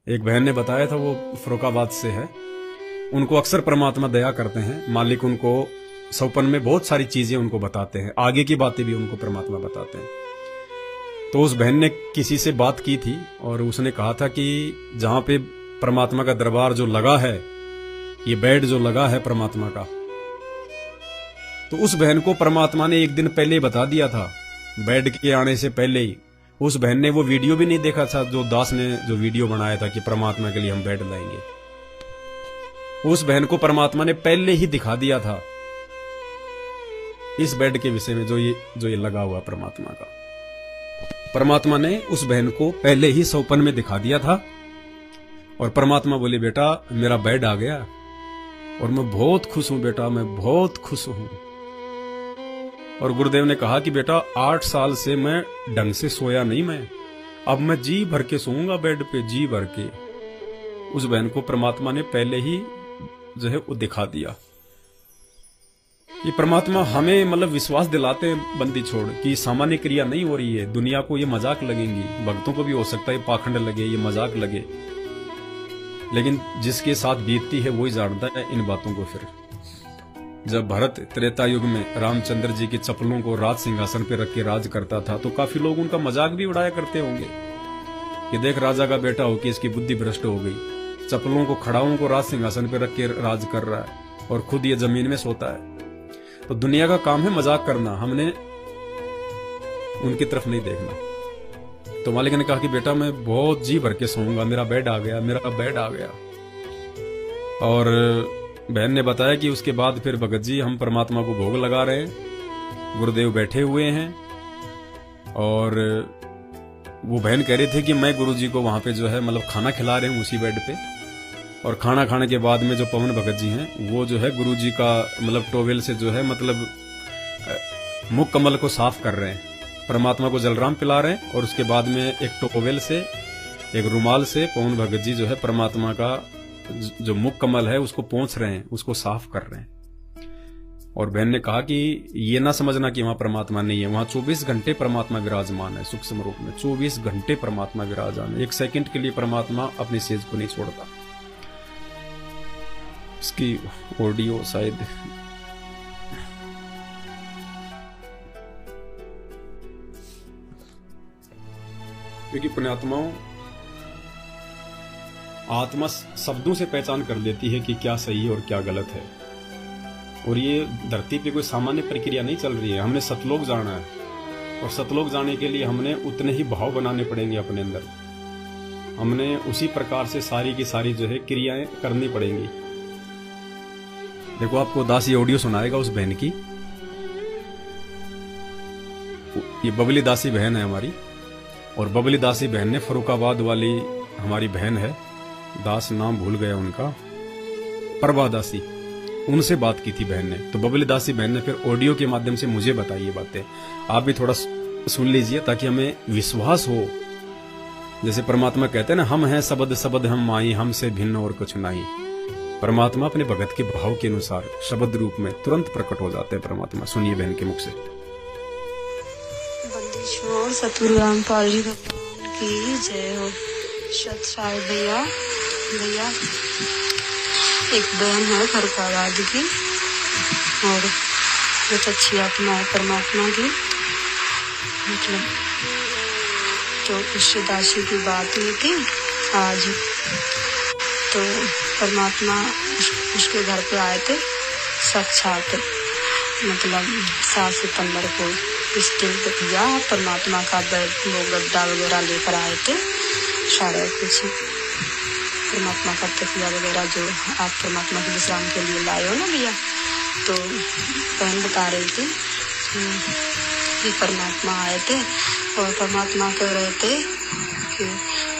एक बहन ने बताया था, वो फरुखाबाद से है। उनको अक्सर परमात्मा दया करते हैं, मालिक उनको सपन में बहुत सारी चीजें उनको बताते हैं, आगे की बातें भी उनको परमात्मा बताते हैं। तो उस बहन ने किसी से बात की थी और उसने कहा था कि जहां पे परमात्मा का दरबार जो लगा है, ये बेड जो लगा है परमात्मा का, तो उस बहन को परमात्मा ने एक दिन पहले बता दिया था, बेड के आने से पहले ही। उस बहन ने वो वीडियो भी नहीं देखा था जो दास ने जो वीडियो बनाया था कि परमात्मा के लिए हम बेड लाएंगे। उस बहन को परमात्मा ने पहले ही दिखा दिया था इस बेड के विषय में, जो ये लगा हुआ परमात्मा का। परमात्मा ने उस बहन को पहले ही सौपन में दिखा दिया था। और परमात्मा बोले, बेटा मेरा बेड आ गया और मैं बहुत खुश हूं बेटा, मैं बहुत खुश हूं। और गुरुदेव ने कहा कि बेटा 8 साल से मैं ढंग से सोया नहीं, मैं अब मैं जी भर के सोऊंगा बेड पे, जी भर के। उस बहन को परमात्मा ने पहले ही जो है वो दिखा दिया। ये परमात्मा हमें मतलब विश्वास दिलाते हैं बंदी छोड़ कि सामान्य क्रिया नहीं हो रही है। दुनिया को ये मजाक लगेंगी, भक्तों को भी हो सकता है पाखंड लगे, ये मजाक लगे, लेकिन जिसके साथ बीतती है वही जानता है इन बातों को। फिर जब भरत त्रेता युग में रामचंद्र जी की चप्पलों को राज सिंहासन पे रख के राज करता था, तो काफी लोग उनका मजाक भी उड़ाया करते होंगे कि देख राजा का बेटा हो कि इसकी बुद्धि भ्रष्ट हो गई, चप्पलों को खड़ाओं को राज सिंहासन पे रख के राज कर रहा है और खुद ये जमीन में सोता है। तो दुनिया का काम है मजाक करना, हमने उनकी तरफ नहीं देखना। तो मालिक ने कहा कि बेटा मैं बहुत जी भर के सोऊंगा, मेरा बेड आ गया, मेरा बेड आ गया। और बहन ने बताया कि उसके बाद फिर भगत जी हम परमात्मा को भोग लगा रहे हैं, गुरुदेव बैठे हुए हैं। और वो बहन कह रहे थे कि मैं गुरु जी को वहां पे जो है मतलब खाना खिला रहे हूं उसी बेड पे। और खाना खाने के बाद में जो पवन भगत जी हैं वो जो है गुरु जी का मतलब टोवेल से जो है मतलब मुख कमल को साफ कर रहे हैं, परमात्मा को जलराम पिला रहे हैं। और उसके बाद में एक टोवेल से, एक रुमाल से पवन भगत जी जो है परमात्मा का जो मुख कमल है उसको पोंछ रहे हैं, उसको साफ कर रहे हैं। और बहन ने कहा कि ये ना समझना कि वहां परमात्मा नहीं है, वहां 24 घंटे परमात्मा विराजमान है सूक्ष्म रूप में, 24 घंटे परमात्मा विराजमान है। 1 सेकंड के लिए परमात्मा अपनी सेज को नहीं छोड़ता। इसकी ऑडियो शायद क्योंकि पुण्यात्माओं आत्मा शब्दों से पहचान कर लेती है कि क्या सही और क्या गलत है। और ये धरती पे कोई सामान्य प्रक्रिया नहीं चल रही है, हमने सतलोक जाना है। और सतलोक जाने के लिए हमने उतने ही भाव बनाने पड़ेंगे अपने अंदर, हमने उसी प्रकार से सारी की सारी जो है क्रियाएं करनी पड़ेंगी। देखो आपको दास ये ऑडियो सुनाएगा उस बहन की, ये बबली दासी बहन है हमारी। और बबली दासी बहन ने फरुखाबाद वाली हमारी बहन है, दास नाम भूल गया उनका, प्रभा दासी, उनसे बात की थी बहन ने। तो बबली दासी बहन ने फिर ऑडियो के माध्यम से मुझे बताई ये बातें। आप भी थोड़ा सुन लीजिए ताकि हमें विश्वास हो। जैसे परमात्मा कहते हैं ना, हम हैं सबद सबद हम माई, हमसे भिन्न और कुछ नहीं। परमात्मा अपने भगत के भाव के अनुसार शब्द रूप में तुरंत प्रकट हो जाते हैं परमात्मा। सुनिए बहन के मुख से। बंदीश्वर सतगुरु रामपाल जी भगवान की जय हो। सतसाल भैया एक बहन है फरुखाबाद की और बहुत अच्छी आत्मा है परमात्मा की। मतलब तो उससे दासी की बात हुई थी आज, तो परमात्मा उसके घर पे आए थे साक्षात, मतलब 7 सितंबर को इस दिन पे किया। परमात्मा का वो गद्दा वगैरह लेकर आए थे, सारा कुछ परमात्मा का तकिया वगैरह जो आप परमात्मा के विश्राम के लिए लाए हो ना भैया। तो बहन बता रही थी कि परमात्मा आए थे और परमात्मा कह रहे थे कि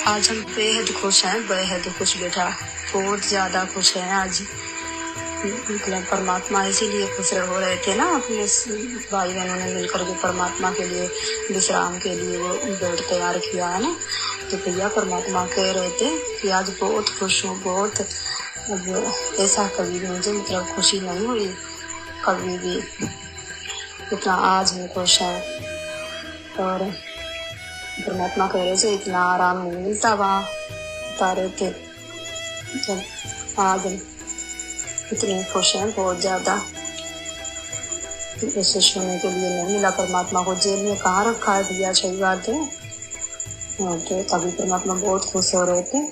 आज हम बेहद खुश हैं, बेहद खुश बेटा, बहुत ज्यादा खुश हैं आज। मतलब परमात्मा इसीलिए खुश हो रहे थे ना, अपने भाई बहनों ने मिलकर के परमात्मा के लिए विश्राम के लिए वो बेड तैयार किया है ना। तो भैया परमात्मा कह रहे थे कि आज बहुत खुश हूँ, बहुत। अब ऐसा कभी भी मुझे मतलब खुशी नहीं हुई कभी भी, इतना आज मैं खुश है। और परमात्मा कह रहे थे इतना आराम नहीं मिलता वहाँ, बता रहे थे जब आज इतने खुश हैं बहुत ज्यादा। ऐसे सोने के लिए नहीं मिला परमात्मा को, जेल में कहाँ रखा है भैया, सही बात है। तो तभी परमात्मा बहुत खुश हो रहे थे।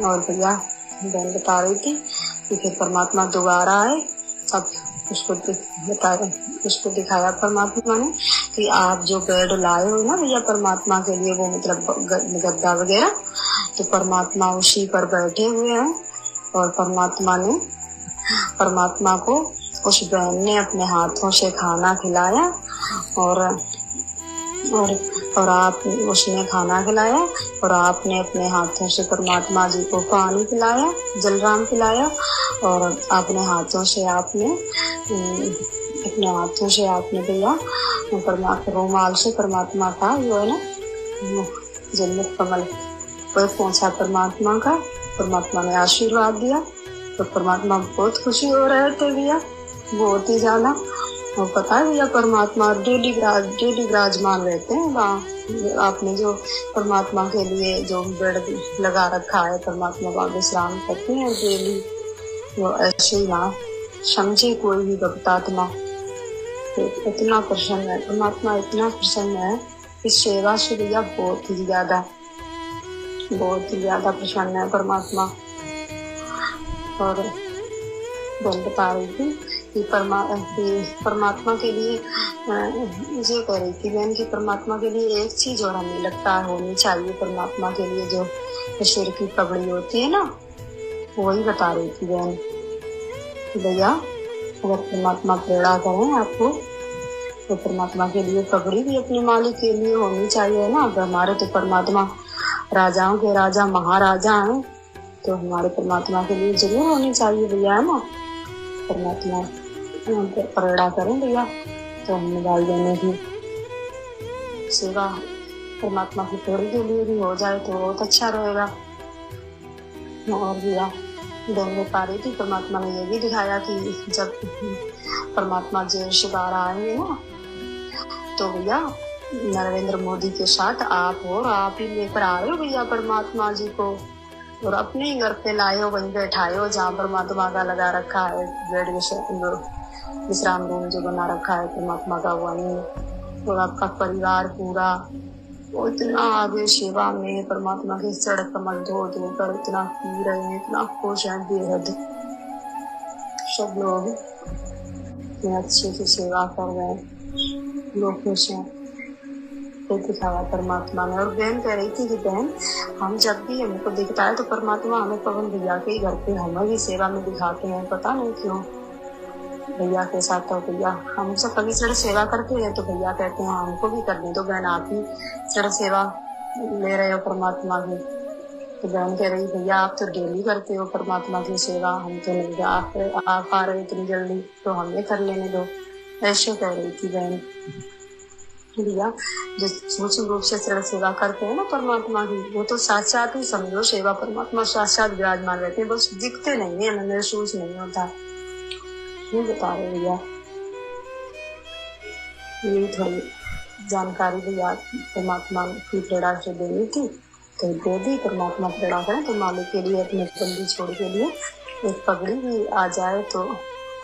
और भैया बहन बता रही थी कि फिर परमात्मा दोबारा आए, तब उसको दिखाया परमात्मा ने कि आप जो बेड लाए हो ना भैया परमात्मा के लिए, वो मतलब गद्दा वगैरह, तो परमात्मा उसी पर बैठे हुए हैं। और परमात्मा को उस बहन ने अपने हाथों से खाना खिलाया और उसने खाना खिलाया और आपने अपने हाथों से परमात्मा जी को पानी पिलाया, जलराम पिलाया। और अपने हाथों से आपने भैया रुमाल से परमात्मा का जो है ना जन्नत कमल पर पहुंचा परमात्मा का। परमात्मा ने आशीर्वाद दिया तो परमात्मा बहुत खुशी हो रहे थे भैया, बहुत ही ज्यादा। और पता है भैया परमात्मा डेली विराजमान रहते हैं वहाँ। आपने जो परमात्मा के लिए जो बेड लगा रखा है, परमात्मा वहाँ विश्राम करते हैं डेली। वो ऐसे ही ना समझे कोई भी भक्तात्मा, तो इतना प्रसन्न है परमात्मा, इतना प्रसन्न है इस सेवा से भैया, बहुत ही ज्यादा प्रसन्न है परमात्मा। और बहन बता रही थी कि परमात्मा के लिए ये कह रही थी बहन कि परमात्मा के लिए एक चीज और हमें लगता है होनी चाहिए परमात्मा के लिए, जो सिर की पगड़ी होती है ना, वही बता रही थी बहन कि भैया अगर परमात्मा प्रेरणा करें आपको तो परमात्मा के लिए पगड़ी भी अपने मालिक के लिए होनी चाहिए ना। अब हमारे तो परमात्मा राजाओं के राजा महाराजा हैं, तो हमारे परमात्मा के लिए जरूर होनी चाहिए भैया, है ना। परमात्मा प्रेरणा करें भैया तो हम भाई बहनों की सेवा परमात्मा की थोड़ी के लिए भी हो जाए तो बहुत अच्छा रहेगा। और भैया बहन बता रही थी परमात्मा ने ये भी दिखाया कि जब परमात्मा जेल से बाहर आएंगे ना, तो भैया नरेंद्र मोदी के साथ आप ही लेकर आ रहे हो भैया परमात्मा जी को, और अपने ही घर पे लाए हो, वहीं बैठाए हो जहाँ परमात्मा का लगा रखा है बेड, विश्राम रूम जो बना रखा है परमात्मा का, वहीं। और आपका परिवार पूरा वो इतना आगे सेवा में परमात्मा के सड़क कमल धो कर इतना पी रहे हैं, इतना खुश है बेहद। सब लोग अच्छे से सेवा कर रहे हैं, लोग खुश हैं, तो दिखाया परमात्मा ने। और बहन कह रही थी कि बहन हम जब भी हमको दिखता है तो परमात्मा हमें पवन भैया के घर पे हमें भी सेवा में दिखाते हैं, पता नहीं क्यों भैया के साथ। तो भैया हम सब कभी सड़ सेवा करते हैं तो भैया कहते हैं हमको भी करने दो बहन, आप ही सड़ सेवा ले रहे हो परमात्मा की। तो बहन कह रही भैया आप तो डेली करते हो परमात्मा की सेवा, हम तो नहीं आ पा रहे इतनी जल्दी, तो हमें कर लेने दो, ऐसे कह रही थी बहन। भैया जो सूक्ष्म रूप से सरल सेवा करते हैं ना परमात्मा की, वो तो साक्षात ही समझो सेवा, परमात्मा साक्षात विराजमान रहते हैं, बस दिखते नहीं है, महसूस नहीं होता। ये बता रहे भैया, ये थोड़ी जानकारी भैया परमात्मा की प्रेरणा से देनी थी, तो दे दी। परमात्मा प्रेरणा करें तो मालिक के लिए अपने बंदी छोड़ के लिए एक पगड़ी भी आ जाए तो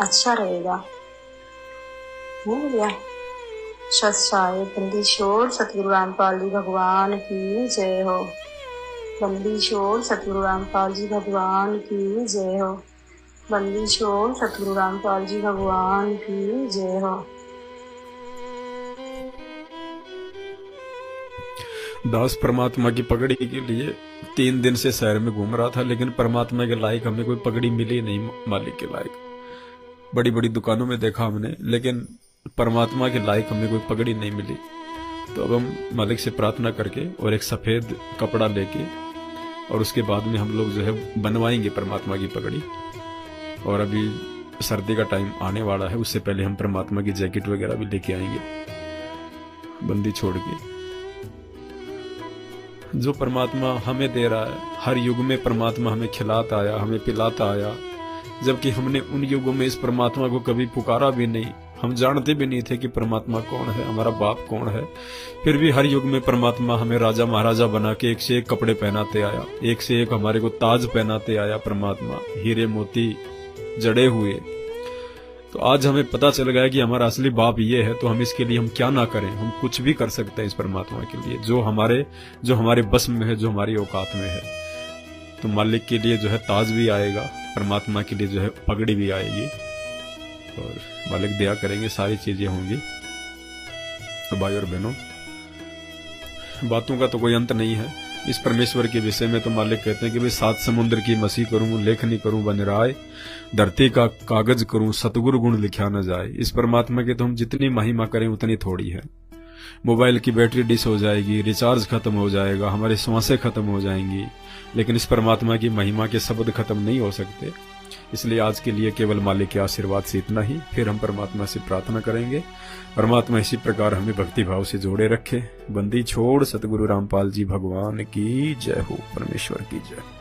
अच्छा रहेगा, है भैया। सत्साए बंदी छोड़ सतगुरु रामपाल जी भगवान की जय हो। बंदी छोड़ सतगुरु रामपाल जी भगवान की जय हो। बंदी छोड़ सतगुरु रामपाल जी भगवान की जय हो। दास परमात्मा की पगड़ी के लिए 3 दिन से शहर में घूम रहा था, लेकिन परमात्मा के लायक हमें कोई पगड़ी मिली नहीं, मालिक के लायक। बड़ी बड़ी दुकानों में देखा हमने, लेकिन परमात्मा के लायक हमें कोई पगड़ी नहीं मिली। तो अब हम मालिक से प्रार्थना करके और एक सफेद कपड़ा लेके और उसके बाद में हम लोग जो है बनवाएंगे परमात्मा की पगड़ी। और अभी सर्दी का टाइम आने वाला है, उससे पहले हम परमात्मा की जैकेट वगैरह भी लेके आएंगे बंदी छोड़ के। जो परमात्मा हमें दे रहा है, हर युग में परमात्मा हमें खिलाता आया, हमें पिलाता आया, जबकि हमने उन युगों में इस परमात्मा को कभी पुकारा भी नहीं, हम जानते भी नहीं थे कि परमात्मा कौन है, हमारा बाप कौन है। फिर भी हर युग में परमात्मा हमें राजा महाराजा बना के एक से एक कपड़े पहनाते आया, एक से एक हमारे को ताज पहनाते आया परमात्मा, हीरे मोती जड़े हुए। तो आज हमें पता चल गया कि हमारा असली बाप ये है, तो हम इसके लिए हम क्या ना करें, हम कुछ भी कर सकते हैं इस परमात्मा के लिए, जो हमारे बस में है, जो हमारी औकात में है। तो मालिक के लिए जो है ताज भी आएगा, परमात्मा के लिए जो है पगड़ी भी आएगी, और मालिक दया करेंगे, सारी चीजें होंगी। तो भाई और बहनों, बातों का तो कोई अंत नहीं है। इस परमेश्वर के विषय में तो मालिक कहते हैं कि भाई 7 समुद्र की मसी करूं, लेखनी करूं बन राय, धरती का कागज करूं, सतगुरु गुण लिखा न जाए। इस परमात्मा के तो हम जितनी महिमा करें उतनी थोड़ी है। मोबाइल की बैटरी डिस हो जाएगी, रिचार्ज खत्म हो जाएगा, हमारी सांसें खत्म हो जाएंगी, लेकिन इस परमात्मा की महिमा के शब्द खत्म नहीं हो सकते। इसलिए आज के लिए केवल मालिक के आशीर्वाद से इतना ही। फिर हम परमात्मा से प्रार्थना करेंगे, परमात्मा इसी प्रकार हमें भक्ति भाव से जोड़े रखे। बंदी छोड़ सतगुरु रामपाल जी भगवान की जय हो, परमेश्वर की जय।